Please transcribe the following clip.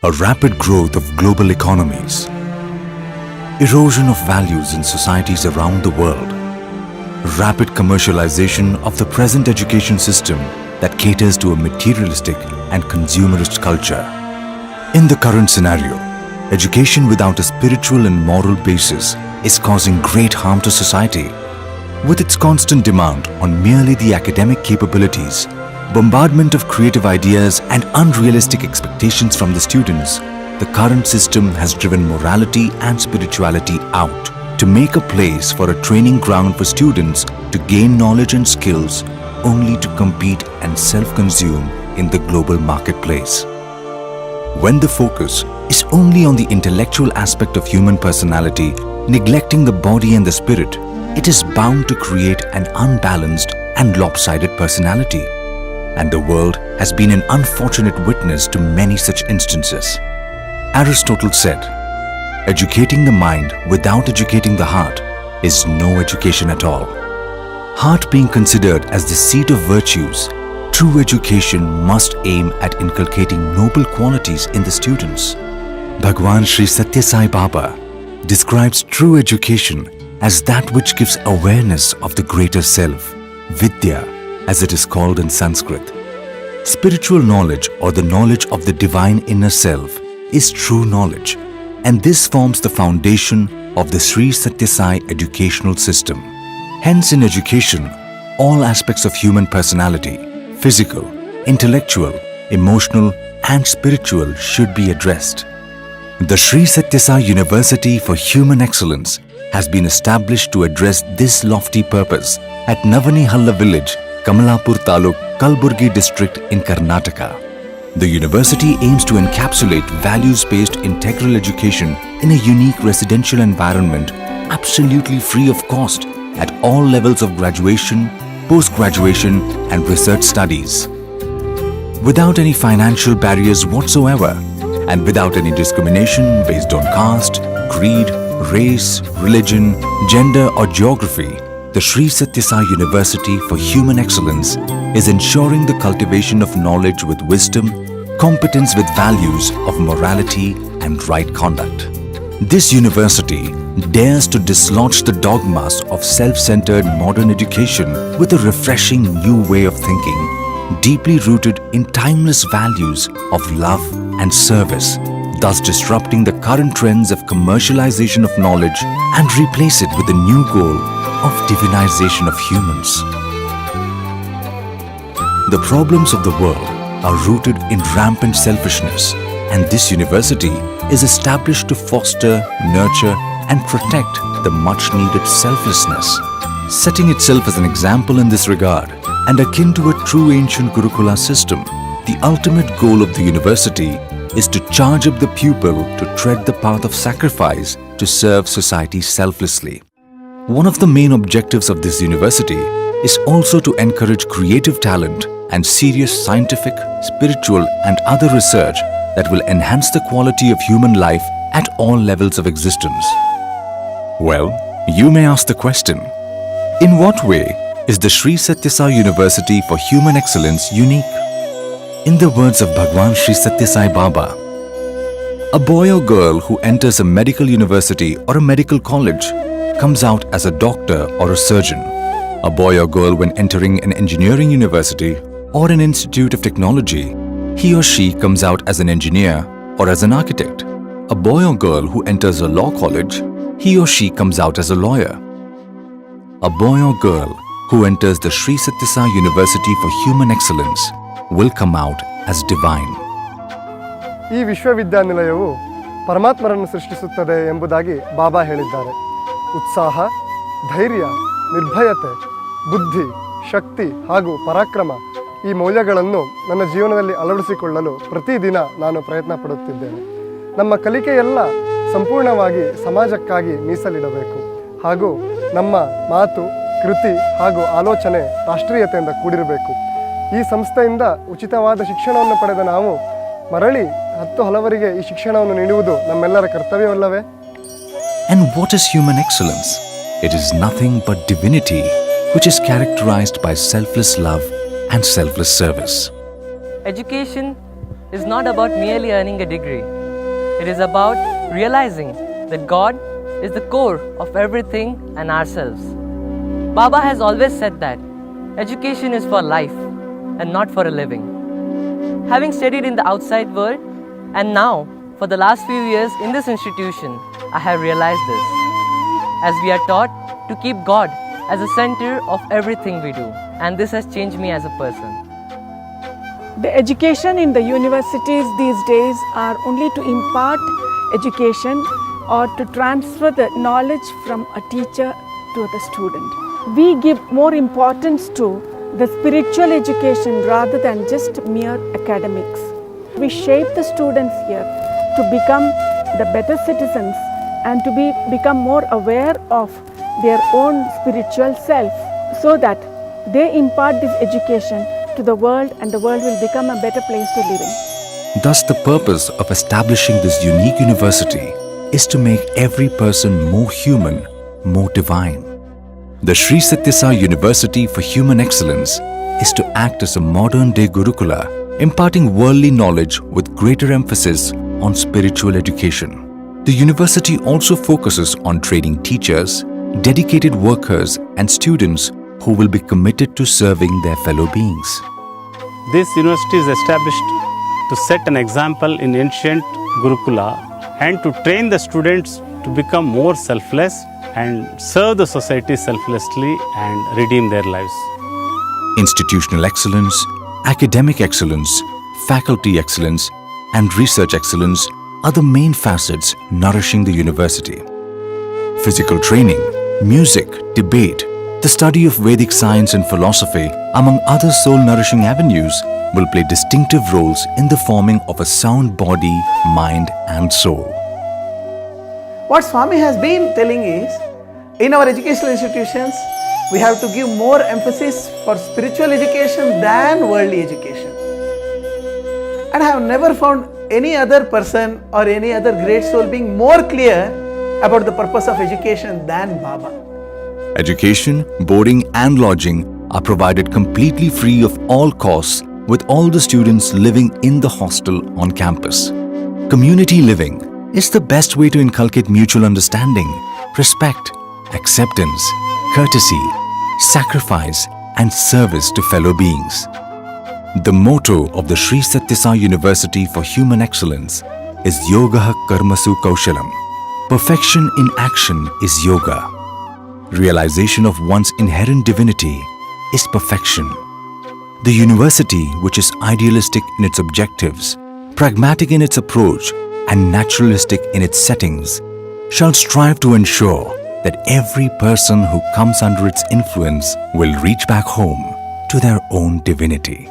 A rapid growth of global economies, erosion of values in societies around the world, rapid commercialization of the present education system that caters to a materialistic and consumerist culture. In the current scenario, education without a spiritual and moral basis is causing great harm to society. With its constant demand on merely the academic capabilities, bombardment of creative ideas and unrealistic expectations from the students, the current system has driven morality and spirituality out to make a place for a training ground for students to gain knowledge and skills only to compete and self-consume in the global marketplace. When the focus is only on the intellectual aspect of human personality, neglecting the body and the spirit, it is bound to create an unbalanced and lopsided personality. And the world has been an unfortunate witness to many such instances. Aristotle said, "Educating the mind without educating the heart is no education at all." Heart being considered as the seat of virtues, true education must aim at inculcating noble qualities in the students. Bhagwan Sri Sathya Sai Baba describes true education as that which gives awareness of the greater self, Vidya, as it is called in Sanskrit. Spiritual knowledge or the knowledge of the divine inner self is true knowledge, and this forms the foundation of the Sri Sathya Sai educational system. Hence in education, all aspects of human personality, physical, intellectual, emotional and spiritual should be addressed. The Sri Sathya Sai University for Human Excellence has been established to address this lofty purpose at Navanihalla village, Kamalapur Taluk, Kalburgi district in Karnataka. The university aims to encapsulate values-based integral education in a unique residential environment absolutely free of cost at all levels of graduation, post-graduation and research studies. Without any financial barriers whatsoever and without any discrimination based on caste, creed, race, religion, gender or geography, the Sri Sathya Sai University for Human Excellence is ensuring the cultivation of knowledge with wisdom, competence with values of morality and right conduct. This university dares to dislodge the dogmas of self-centered modern education with a refreshing new way of thinking, deeply rooted in timeless values of love and service, thus disrupting the current trends of commercialization of knowledge and replace it with a new goal of divinization of humans. The problems of the world are rooted in rampant selfishness, and this university is established to foster, nurture and protect the much-needed selflessness, setting itself as an example in this regard and akin to a true ancient Gurukula system. The ultimate goal of the university is to charge up the pupil to tread the path of sacrifice to serve society selflessly. One of the main objectives of this university is also to encourage creative talent and serious scientific, spiritual and other research that will enhance the quality of human life at all levels of existence. Well, you may ask the question, in what way is the Sri Sathya Sai University for Human Excellence unique? In the words of Bhagwan Sri Sathya Sai Baba, a boy or girl who enters a medical university or a medical college comes out as a doctor or a surgeon. A boy or girl when entering an engineering university or an institute of technology, he or she comes out as an engineer or as an architect. A boy or girl who enters a law college, he or she comes out as a lawyer. A boy or girl who enters the Sri Sathya Sai University for Human Excellence will come out as divine. ಈ ವಿಶ್ವವಿದ್ಯಾನಿಲಯವು ಪರಮಾತ್ಮರನ್ನು ಸೃಷ್ಟಿಸುತ್ತದೆ ಎಂಬುದಾಗಿ ಬಾಬಾ ಹೇಳಿದ್ದಾರೆ. ಉತ್ಸಾಹ, ಧೈರ್ಯ, ನಿರ್ಭಯತೆ, ಬುದ್ಧಿ, ಶಕ್ತಿ ಹಾಗೂ ಪರಾಕ್ರಮ ಈ ಮೌಲ್ಯಗಳನ್ನು ನನ್ನ ಜೀವನದಲ್ಲಿ ಅಳವಡಿಸಿಕೊಳ್ಳಲು ಪ್ರತಿದಿನ ನಾನು ಪ್ರಯತ್ನ ಪಡುತ್ತಿದ್ದೇನೆ. ನಮ್ಮ ಕಲಿಕೆಯೆಲ್ಲ ಸಂಪೂರ್ಣವಾಗಿ ಸಮಾಜಕ್ಕಾಗಿ ಮೀಸಲಿಡಬೇಕು ಹಾಗೂ ನಮ್ಮ ಮಾತು, ಕೃತಿ ಹಾಗೂ ಆಲೋಚನೆ ರಾಷ್ಟ್ರೀಯತೆಯಿಂದ ಕೂಡಿರಬೇಕು. ಈ ಸಂಸ್ಥೆಯಿಂದ ಉಚಿತವಾದ ಶಿಕ್ಷಣವನ್ನು ಪಡೆದ ನಾವು ಮರಳಿ ಹಲವರಿಗೆ ಈ ಶಿಕ್ಷಣವನ್ನು ನೀಡುವುದು ನಮ್ಮೆಲ್ಲರ ಕರ್ತವ್ಯವಲ್ಲವೇ? And what is human excellence? It is nothing but divinity, which is characterized by selfless love and selfless service. Education is not about merely earning a degree. It is about realizing that God is the core of everything and ourselves. Baba has always said that education is for life and not for a living. Having studied in the outside world and now for the last few years in this institution, I have realized this. As we are taught to keep God as the center of everything we do, and this has changed me as a person. The education in the universities these days are only to impart education or to transfer the knowledge from a teacher to the student. We give more importance to the spiritual education rather than just mere academics. We shape the students here to become the better citizens and to become more aware of their own spiritual self, so that they impart this education to the world and the world will become a better place to live in. Thus, the purpose of establishing this unique university is to make every person more human, more divine. The Sri Sathya Sai University for Human Excellence is to act as a modern-day Gurukula, imparting worldly knowledge with greater emphasis on spiritual education. The university also focuses on training teachers, dedicated workers and students who will be committed to serving their fellow beings. This university is established to set an example in ancient Gurukula and to train the students to become more selfless and serve the society selflessly and redeem their lives. Institutional excellence, academic excellence, faculty excellence, and research excellence are the main facets nourishing the university. Physical training, music, debate, the study of Vedic science and philosophy, among other soul-nourishing avenues, will play distinctive roles in the forming of a sound body, mind and soul. What Swami has been telling is, in our educational institutions, we have to give more emphasis for spiritual education than worldly education. And I have never found any other person or any other great soul being more clear about the purpose of education than Baba. Education, boarding and lodging are provided completely free of all costs, with all the students living in the hostel on campus. Community living is the best way to inculcate mutual understanding, respect, acceptance, courtesy, sacrifice and service to fellow beings. The motto of the Sri Sathya Sai University for Human Excellence is Yogaha Karmasu Kaushalam. Perfection in action is yoga. Realization of one's inherent divinity is perfection. The university, which is idealistic in its objectives, pragmatic in its approach, and naturalistic in its settings, shall strive to ensure that every person who comes under its influence will reach back home to their own divinity.